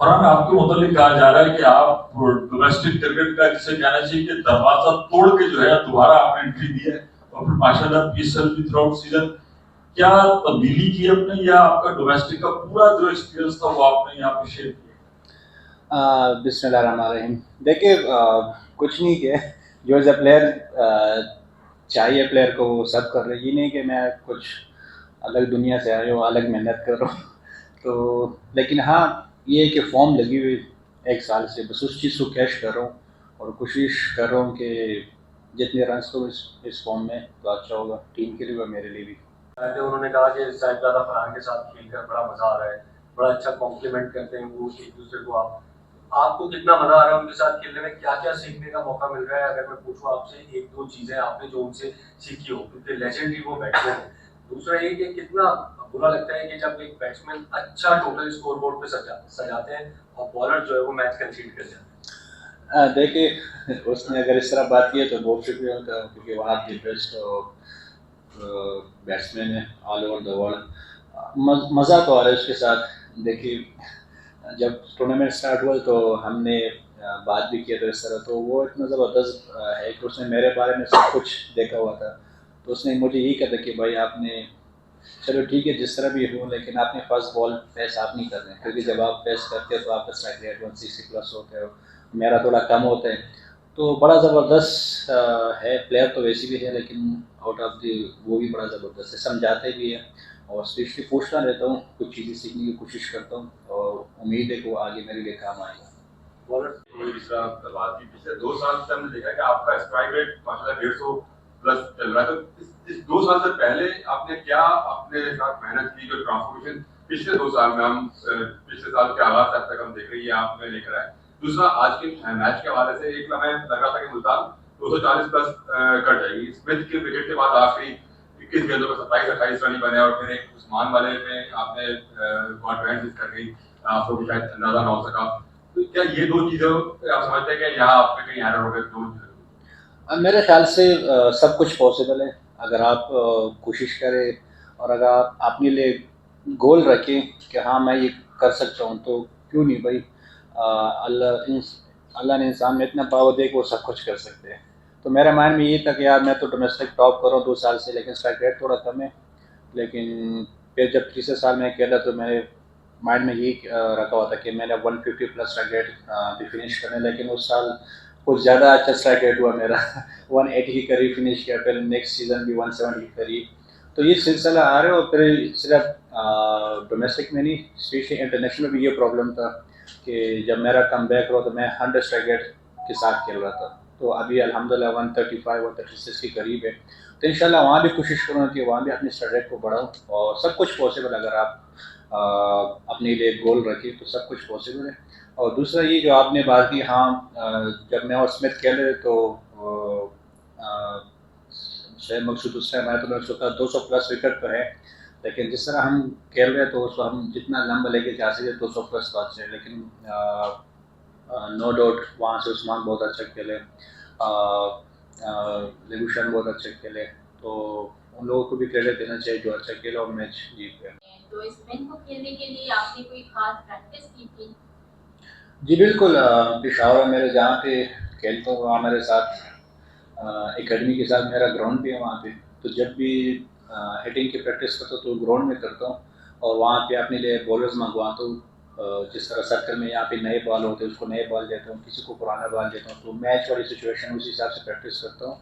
फरहान, आपके मुतालिक कहा जा रहा है कि आप डोमेस्टिक क्रिकेट का जिसे कहना चाहिए कि दरवाजा तोड़ के जो है दोबारा आपने एंट्री दी है और फिर माशाल्लाह पीसफुल भी थ्रू आउट सीजन। क्या तब्दीली की आपने या आपका डोमेस्टिक का पूरा जो एक्सपीरियंस था वो आपने यहाँ पे शेयर किया? बिस्मिल्लाहिर्रहमानिर्रहीम। देखिए, कुछ नहीं किया। जो एज अ प्लेयर चाहिए प्लेयर को वो सब कर रहे, ये नहीं कि मैं कुछ अलग दुनिया से आया हूँ, अलग मेहनत कर रहा हूँ। तो लेकिन हाँ, ये है कि फॉर्म लगी हुई 1 साल से, बस उस चीज़ को कैश कर रहा हूँ और कोशिश कर रहा हूँ कि जितने रन तो इस फॉर्म में तो अच्छा होगा टीम के लिए और मेरे लिए भी। उन्होंने कहा कि साहिबजादा फरहान के साथ खेलकर बड़ा मजा आ रहा है, बड़ा अच्छा कॉम्प्लीमेंट करते हैं वो एक दूसरे को। आपको कितना मजा आ रहा है उनके साथ खेलने में, क्या क्या सीखने का मौका मिल रहा है? अगर मैं पूछूं आपसे एक दो चीजें आपने जो उनसे सीखी हो, क्योंकि लेजेंडरी वो बैट्समैन है। दूसरा ये कि कितना बुरा लगता है कि जब एक बैट्समैन अच्छा टोटल स्कोर बोर्ड पे सजाते हैं और बॉलर जो है वो मैच कंसीड कर जाते हैं। देखिए, उसने अगर इस तरह बात की है तो बहुत शुक्रिया उनका, क्योंकि वहाँ की बेस्ट बैट्समैन है ऑल ओवर द वर्ल्ड। मज़ा तो आ रहा है उसके साथ। देखिए, जब टूर्नामेंट स्टार्ट हुआ तो हमने बात भी किया था इस तरह, तो वो इतना ज़बरदस्त है कि उसने मेरे बारे में सब कुछ देखा हुआ था। तो उसने मुझे यही कहा था कि भाई आपने, चलो ठीक है जिस तरह भी हो, लेकिन आपने फर्स्ट बॉल पेस आप नहीं कर रहे हैं, क्योंकि जब आप पेस करते हो तो आपका स्ट्राइक रेट 160 प्लस होता है, मेरा थोड़ा कम होता है। तो बड़ा ज़बरदस्त है प्लेयर तो वैसे भी है, लेकिन आउट ऑफ दी वो भी बड़ा ज़बरदस्त है, समझाते भी है और स्पेशली पूछता रहता हूँ, कुछ चीज़ें सीखने की कोशिश करता हूँ और उम्मीद है कि वो आगे मेरे लिए काम आएगा। तीसरा बात की पिछले 2 साल से हमने देखा कि आपका स्ट्राइक रेट माशाल्लाह 150 प्लस चल रहा है। तो इस 2 साल से पहले आपने क्या अपने साथ मेहनत की, जो ट्रांसफॉर्मेशन पिछले 2 साल में हम पिछले साल के आगाज से अब तक हम देख रहे हैं आपने लेकर आए। दूसरा, आज के मैच के हवाले से एक हमें लग रहा था कि मुल्तान 240 प्लस कर जाएगी। स्मिथ के विकेट के बाद आखिरी 21 गेंदों में 27-28 रन बने और फिर एक उस्मान वाले में आपने कॉन्फिडेंस कर गई, आपको भी शायद अंदाजा ना हो सका। तो क्या ये दो चीजों आप समझते हैं कि यहाँ आपके कहीं एरर हो गए? दो मेरे ख्याल से सब कुछ पॉसिबल है अगर आप कोशिश करें और अगर आप अपने लिए गोल रखें कि हाँ मैं ये कर सकता हूँ, तो क्यों नहीं भाई। अल्लाह ने इंसान में इतना पावर दिया कि वो सब कुछ कर सकते हैं। तो मेरे माइंड में ये था कि यार मैं तो डोमेस्टिक टॉप कर रहा हूँ 2 साल से, लेकिन स्ट्राइक रेट थोड़ा कम है। लेकिन फिर जब तीसरे साल में खेला तो मैंने माइंड में यही रखा हुआ था कि मैंने 150 प्लस स्ट्राइक रेट भी फिनिश करना है, लेकिन उस साल कुछ ज़्यादा अच्छा स्ट्राइक रेट हुआ मेरा 180 के करीब फिनिश किया, फिर नेक्स्ट सीज़न भी 170 के करीब। तो ये सिलसिला आ रहा है और फिर सिर्फ डोमेस्टिक में नहीं, स्पेशली इंटरनेशनल में भी ये प्रॉब्लम था कि जब मेरा कम बैक हुआ तो मैं 100 स्ट्राइक रेट के साथ खेल रहा था। तो अभी अल्हम्दुलिल्लाह 135 136 के करीब है। तो इंशाल्लाह वहाँ भी कोशिश करूँगा कि वहाँ भी अपने स्ट्राइक रेट को बढ़ाऊँ, और सब कुछ पॉसिबल अगर आप अपने लिए गोल रखें तो सब कुछ पॉसिबल है। और दूसरा ये जो आपने बात की, हाँ, जब मैं और स्मिथ खेल रहे तो शायद मकसूद उस टाइम आया तो मैं सोचा 200 प्लस विकेट तो है, लेकिन जिस तरह हम खेल रहे तो उसको हम जितना लंबा लेके जा सके 200 प्लस तो अच्छे है। लेकिन नो डाउट वहाँ से उस्मान बहुत अच्छा खेले, लिबुशन बहुत अच्छे खेले, तो उन लोगों को भी क्रेडिट देना चाहिए जो अच्छा खेला और मैच जीत गए। तो इस मैच को खेलने के लिए आपने कोई खास प्रैक्टिस की थी? जी बिल्कुल, पेशावर मेरे जहाँ पे खेलता हूँ वहाँ मेरे साथ एकेडमी के साथ मेरा ग्राउंड भी है वहाँ पे। तो जब भी हिटिंग की प्रैक्टिस करता हूँ तो ग्राउंड में करता हूँ और वहाँ पे अपने लिए बॉलर्स मंगवाता हूँ। जिस तरह सर्कल में यहाँ पे नए बॉल होते हैं उसको नए बॉल देता हूँ, किसी को पुराना बॉल देता हूँ, तो मैच वाली सिचुएशन उस हिसाब से प्रैक्टिस करता हूँ।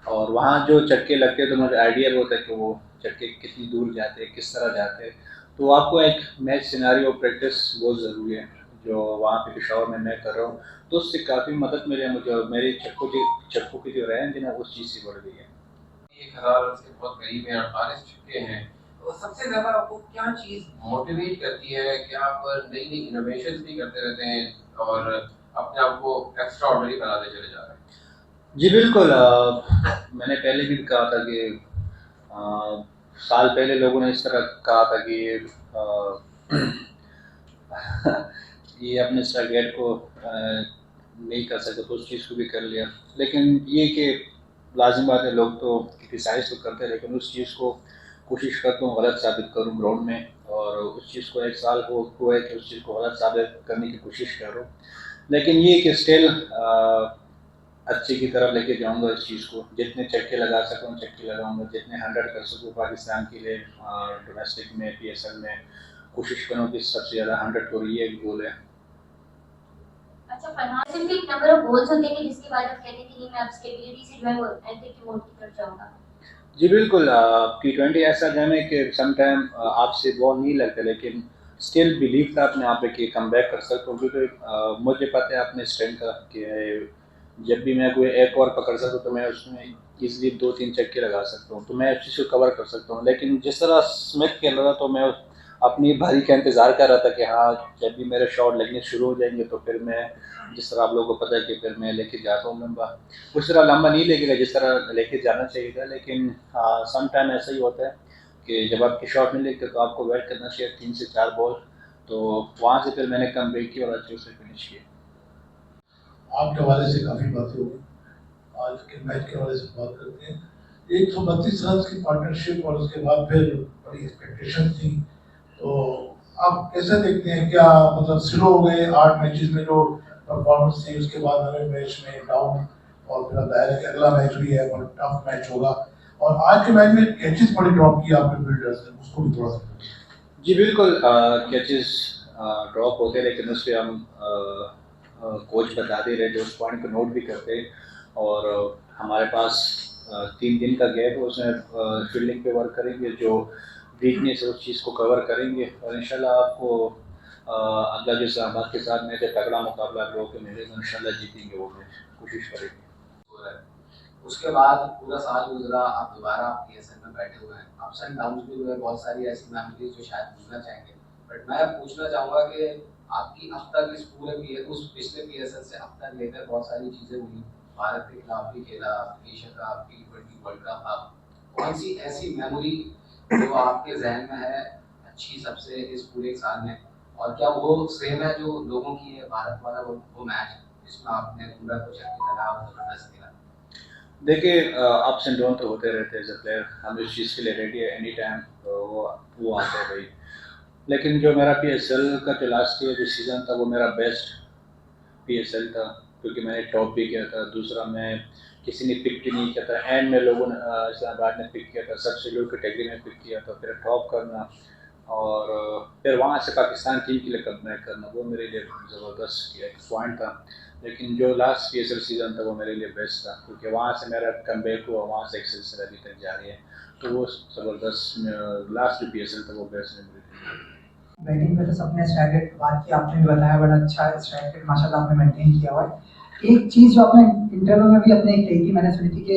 और वहाँ जो चक्के लगते हैं तो मुझे आइडिया भी होता है कि वो चक्के कितनी दूर जाते हैं, किस तरह जाते हैं। तो आपको एक मैच सिनारियो प्रैक्टिस बहुत ज़रूरी है, जो वहाँ पे पेशावर में मैं कर रहा हूँ। तो उससे काफ़ी मदद मिली है मुझे और मेरी चक्कों की जो रेंज है ना उस चीज़ से बढ़ गई है। 1000 रन के बहुत करीब है, 48 छक्के हैं। तो सबसे ज्यादा आपको क्या चीज मोटिवेट करती है कि आप नई नई इनोवेशन भी करते रहते हैं और अपने आप को एक्स्ट्रा ऑर्डिनरी बनाते चले जा रहे हैं? जी बिल्कुल, मैंने पहले भी कहा था कि अ, साल पहले लोगों ने इस तरह कहा था कि ये अपने टारगेट को नहीं कर सकते तो उस चीज़ को भी कर लिया। लेकिन ये कि लाजिम बात है, लोग तो क्रिटिसाइज तो करते हैं, लेकिन उस चीज़ को कोशिश करता हूँ गलत साबित करूँ ग्राउंड में और उस चीज़ को 1 साल हुआ है कि उस चीज़ को गलत साबित करने की कोशिश कर रहा हूँ। लेकिन ये कि स्टिल अच्छे की तरफ लेके जाऊंगा इस चीज़ को, जितने चक्के लगा सकूँ चक्के लगाऊंगा, जितने 100 कर सकूँ पाकिस्तान के लिए डोमेस्टिक में PSL में कोशिश करूँ कि सबसे ज़्यादा 100 करूँ, ये एक गोल है। अच्छा फरहान, सिर्फ एक नंबर ऑफ गोल्स होते हैं कि जिसके बाद आप कहते हैं कि नहीं मैं अब स्टेबिलिटी से जो है वो एंटी मोड की तरफ जाऊंगा? जी बिल्कुल, T20 ऐसा गेम है कि समटाइम आपसे बॉल नहीं लगता, लेकिन स्टिल बिलीव था अपने आप पे कि कम बैक कर सकता हूँ, क्योंकि मुझे पता है अपने स्ट्रेंथ का कि जब भी मैं कोई एक और पकड़ सकता हूँ तो मैं उसमें ईजिली 2-3 चक्के लगा सकता हूँ, तो मैं उस चीज़ को कवर कर सकता हूँ। लेकिन जिस तरह स्मिथ खेल रहा था तो मैं अपनी बारी का इंतज़ार कर रहा था कि हाँ, जब भी मेरे शॉट लगने शुरू हो जाएंगे तो फिर मैं, जिस तरह आप लोगों को पता है कि फिर मैं लेके जाता हूँ लंबा, उस तरह लंबा नहीं लेके गया जिस तरह लेके जाना चाहिए था। लेकिन सम टाइम ऐसा ही होता है कि जब आपके शॉट नहीं लगते तो आपको वेट करना चाहिए 3 से 4 बॉल, तो वहाँ से फिर मैंने कम ब्रेक किया और अच्छे से फिनिश किया। आपके हवाले से काफ़ी बातें हुई, आज के मैच के हवाले से बात करते हैं। 132 रन की पार्टनरशिप और उसके बाद फिर बड़ी एक्सपेक्टेशन थी, तो आप कैसे देखते हैं, क्या मतलब स्लो हो गए 8 मैचेस में जो परफॉर्मेंस थी, उसके बाद हमें मैच में डाउन, और फिर अब दायरा है कि अगला मैच भी है और टफ मैच होगा, और आज के मैच में कैचेस बड़ी ड्रॉप की आपने फील्डर्स ने, उसको भी थोड़ा सा। जी बिल्कुल, कैचेस ड्रॉप होते हैं, लेकिन उस पर हम कोच बता दे रहे थे, उस पॉइंट को नोट भी करते, और हमारे पास 3 दिन का गैप है, उसमें फील्डिंग पे वर्क करेंगे, जो वीकनेस है उस चीज़ को कवर करेंगे, और इंशाल्लाह आपको अगला जो इस्लामाबाद के साथ मैच है तगड़ा मुकाबला ड्रॉ के मिलेगा, इंशाल्लाह जीतेंगे वो मैच, कोशिश करेंगे। उसके बाद पूरा साल गुजरा, आप दोबारा PSL में बैठे हुए हैं, अप्स एंड डाउन्स भी हुए, बहुत सारी ऐसी मेमोरीज जो शायद भूलना चाहेंगे, बट मैं पूछना चाहूँगा कि आपकी अब तक इस पूरे उस पिछले PSL से अब तक लेकर बहुत सारी चीज़ें हुई, भारत के खिलाफ भी खेला, Asia cup, T20 world cup, आप कौन सी ऐसी मेमोरी जो आपके जहन में है अच्छी सबसे इस पूरे साल में, और क्या वो सेम है जो लोगों की है भारत वाला वो मैच जिसमें आपने पूरा कुछ लगा और जबरदस्त खेला? देखिए, अप्स एंड डाउन तो होते रहते हैं एज अ प्लेयर, हम इस चीज़ के लिए रेडी है एनी टाइम, तो वो आता है भाई। लेकिन जो मेरा PSL का जो लास्ट ईयर जो सीज़न था वो मेरा बेस्ट PSL था, क्योंकि मैंने टॉप भी किया था, दूसरा मैं किसी ने पिक भी नहीं किया था, एंड में लोगों ने इस्लामाबाद ने पिक किया था, सबसे लो कैटेगरी में पिक किया था, फिर टॉप करना, और फिर वहाँ से पाकिस्तान टीम के लिए कमबैक करना, वो मेरे लिए ज़बरदस्त एक पॉइंट था। लेकिन जो लास्ट PSL सीज़न था वो मेरे लिए बेस्ट था, क्योंकि वहाँ से मेरा कमबैक हुआ, वहाँ से एक सिलसिला अभी तक जारी है, तो वो ज़बरदस्त लास्ट जो PSL था वो बेस्ट मेमोरी थी। बैटिंग पे तो सबने स्ट्राइक रेट बात की, आपने भी बताया बड़ा अच्छा स्ट्राइक रेट माशाल्लाह आपने मेंटेन किया हुआ है। एक चीज़ जो आपने इंटरव्यू में भी अपने कही थी, मैंने सुनी थी कि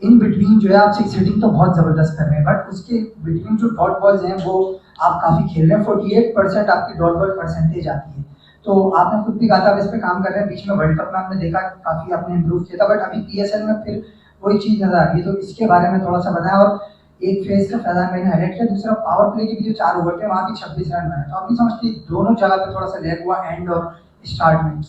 इन बिटवीन जो है आप सिक्स हिटिंग तो बहुत ज़बरदस्त कर रहे हैं, बट उसके बिटवीन जो डॉट बॉल्स हैं वो आप काफ़ी खेल रहे हैं, 48% आपकी डॉट बॉल परसेंटेज आती है, तो आपने खुद भी कहा था आप इस पर काम कर रहे हैं, बीच में वर्ल्ड कप में आपने देखा काफ़ी आपने इम्प्रूव किया था, बट अभी PSL में फिर वही चीज़ नज़र आ रही है, तो इसके बारे में थोड़ा सा बताएं। और एक फेज का फैजान भाई ने हाईलाइट किया, दूसरा पावर प्ले के भी जो 4 ओवर थे वहाँ भी 26 रन बने, तो आप नहीं समझते दोनों जगह पे थोड़ा सा लैग हुआ एंड और स्टार्ट में?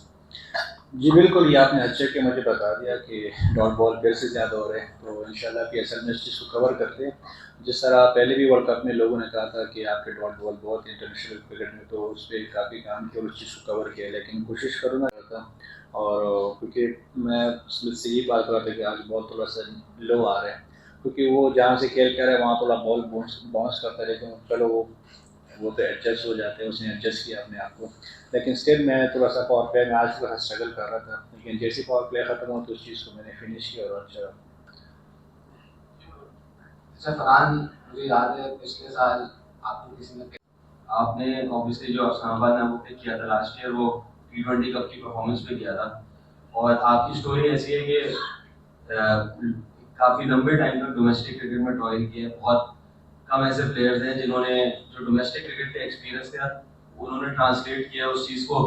जी बिल्कुल, ये आपने अच्छे के मुझे बता दिया कि डॉट बॉल फिर से ज़्यादा हो रहे हैं, तो इंशाल्लाह PSL में इस चीज़ को कवर करते हैं, जिस तरह पहले भी वर्ल्ड कप में लोगों ने कहा था कि आपके डॉट बॉल बहुत इंटरनेशनल क्रिकेट में, तो उस पर काफ़ी काम किया और उस चीज़ को कवर किया, लेकिन कोशिश करूँगा था, और क्योंकि मैं से यही बात कर रहा था कि आज बॉल थोड़ा सा लो आ रहा है, क्योंकि वो जहाँ से खेल कर रहे हैं वहाँ थोड़ा बॉल बाउंस करता है, लेकिन चलो वो तो एडजस्ट हो जाते हैं, उसने एडजस्ट किया अपने आप को, लेकिन स्टिल मैं थोड़ा सा पावर प्ले में आज थोड़ा स्ट्रगल कर रहा था, लेकिन जैसे पावर प्ले खत्म हुआ तो उस चीज़ को मैंने फिनिश किया और अच्छा। फरहान, मुझे याद है पिछले साल आपको किसी ने आपने ऑब्वियसली जो इस्लामाबाद ने आपको पिक किया था लास्ट ईयर, वो T20 कप की परफॉर्मेंस पे किया था, और आपकी स्टोरी ऐसी है कि काफ़ी लंबे टाइम तक डोमेस्टिक क्रिकेट में टॉयल किया है, बहुत कम ऐसे प्लेयर्स हैं जिन्होंने जो डोमेस्टिक क्रिकेट का एक्सपीरियंस किया उन्होंने ट्रांसलेट किया उस चीज़ को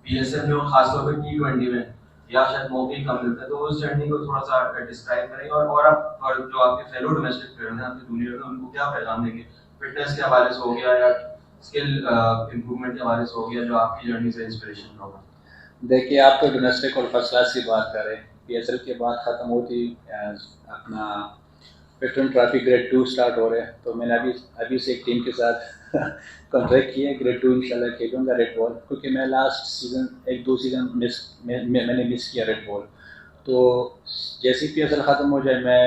PSL में, और खासतौर पर T20 में, या शायद मौके ही कम मिलते हैं, तो उस जर्नी को थोड़ा सा डिस्क्राइब करेंगे, और आप और जो आपके फेलो डोमेस्टिक प्लेयर हैं आपके जूनियर में, उनको क्या पैगाम देंगे, फिटनेस के हवाले से हो गया या स्किल इम्प्रूवमेंट के हवाले से हो गया, जो आपकी जर्नी से इंस्पिरेशन होगा? देखिए, आप तो डोमेस्टिक और फर्स्ट क्लास की बात करें, PSL के बाद ख़त्म होती अपना वेटरन ट्रॉफी ग्रेड 2 स्टार्ट हो रहे हैं, तो मैंने अभी से एक टीम के साथ कॉन्ट्रैक्ट किया ग्रेड 2 इंशाल्लाह खेलूँगा रेड बॉल, क्योंकि मैं लास्ट सीज़न 1-2 सीज़न मैंने मिस किया रेड बॉल। तो जैसे ही PSL ख़त्म हो जाए मैं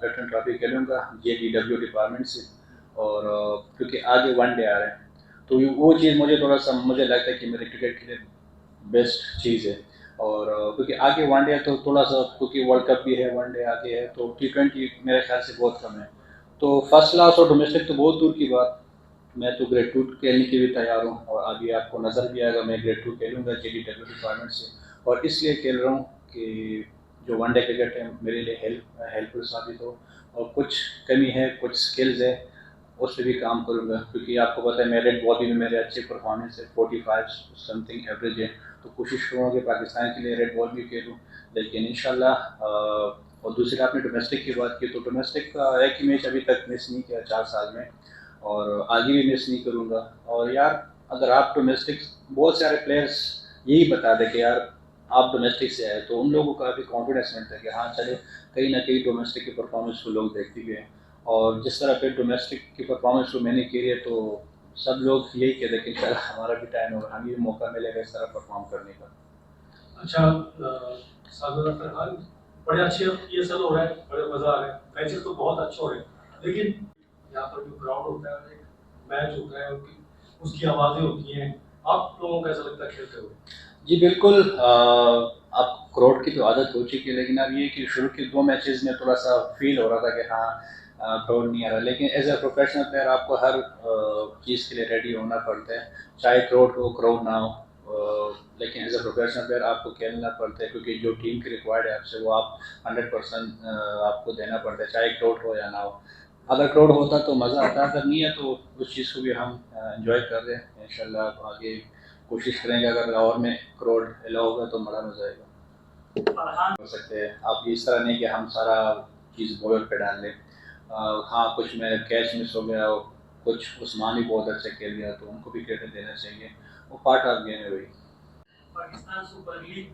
कैप्टन ट्रॉफी खेलूँगा JDW डिपार्टमेंट से, और क्योंकि आगे वनडे आ रहे हैं, तो वो चीज़ मुझे थोड़ा सा मुझे लगता है कि मेरे क्रिकेट के लिए बेस्ट चीज़ है। और क्योंकि आगे वनडे है तो थोड़ा सा, क्योंकि वर्ल्ड कप भी है, वनडे आगे है, तो T20 मेरे ख्याल से बहुत कम है। तो फर्स्ट क्लास और डोमेस्टिक तो बहुत दूर की बात, मैं तो ग्रेड 2 खेलने के लिए तैयार हूँ, और अभी आपको नज़र भी आएगा मैं ग्रेड 2 खेलूँगा JDW डिपार्टमेंट से, और इसलिए खेल रहा हूँ कि जो वनडे क्रिकेट है मेरे लिए हेल्पफुल साबित हो, और कुछ कमी है, कुछ स्किल्स है, उस पर भी काम करूँगा, क्योंकि आपको पता है मैं रेड बॉल में मेरे अच्छे परफॉर्मेंस है, 45 समथिंग एवरेज है, तो कोशिश करूँगा कि पाकिस्तान के लिए रेड बॉल भी खेलूँ। लेकिन इंशाल्लाह और दूसरी आपने डोमेस्टिक की बात की, तो डोमेस्टिक का एक ही मैच अभी तक मिस नहीं किया 4 साल में, और आगे भी मिस नहीं करूँगा। और यार अगर आप डोमेस्टिक, बहुत सारे प्लेयर्स यही बता दें कि यार आप डोमेस्टिक से आए, तो उन लोगों का भी कॉन्फिडेंस मिलता है कि हाँ चले, कहीं ना कहीं डोमेस्टिक की परफॉर्मेंस को लोग देखते भी हैं, और जिस तरह फिर डोमेस्टिक की परफॉर्मेंस को मैंने की है, तो सब लोग यही कहते हैं कि इंशाल्लाह हमारा भी टाइम होगा, हमें भी मौका मिलेगा इस तरह परफॉर्म करने का। अच्छा साधना फरहान, बड़े अच्छे PSL हो रहा है, बड़े मजा आ रहा है, मैचेस तो बहुत अच्छे हो रहे हैं, लेकिन यहाँ पर जो ग्राउंड होता है, एक मैच होता है, उसकी आवाज़ें होती हैं, आप लोगों को ऐसा लगता है खेलते हुए? जी बिल्कुल, अब क्राउड की तो आदत हो चुकी है, लेकिन अब ये कि शुरू के 2 मैचेस में थोड़ा सा फील हो रहा था कि हाँ क्राउड नहीं आ रहा, लेकिन एज ए प्रोफेशनल प्लेयर आपको हर चीज़ के लिए रेडी होना पड़ता है, चाहे क्राउड हो क्राउड ना हो, लेकिन एज ए प्रोफेशनल प्लेयर आपको खेलना पड़ता है, क्योंकि जो टीम की रिक्वायर्ड है आपसे वो आप 100% आपको देना पड़ता है, चाहे क्राउड हो या ना हो। अगर क्राउड होता तो मज़ा आता, अगर नहीं है तो उस चीज़ को भी हम एंजॉय कर रहे हैं, इंशाल्लाह आगे कोशिश करेंगे, अगर लाहौर में क्राउड अलाउ होगा तो बड़ा मजा आएगा। हो सकते हैं आप इस तरह नहीं कि हम सारा चीज़ बॉलर पे डाल लें, हाँ कुछ में कैच मिस हो गया, और कुछ उस्मान भी बहुत अच्छा खेल गया, तो उनको भी क्रेडिट देना चाहिए, वो पार्ट ऑफ गेम है भाई। Pakistan super league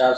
4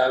4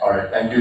All right, thank you.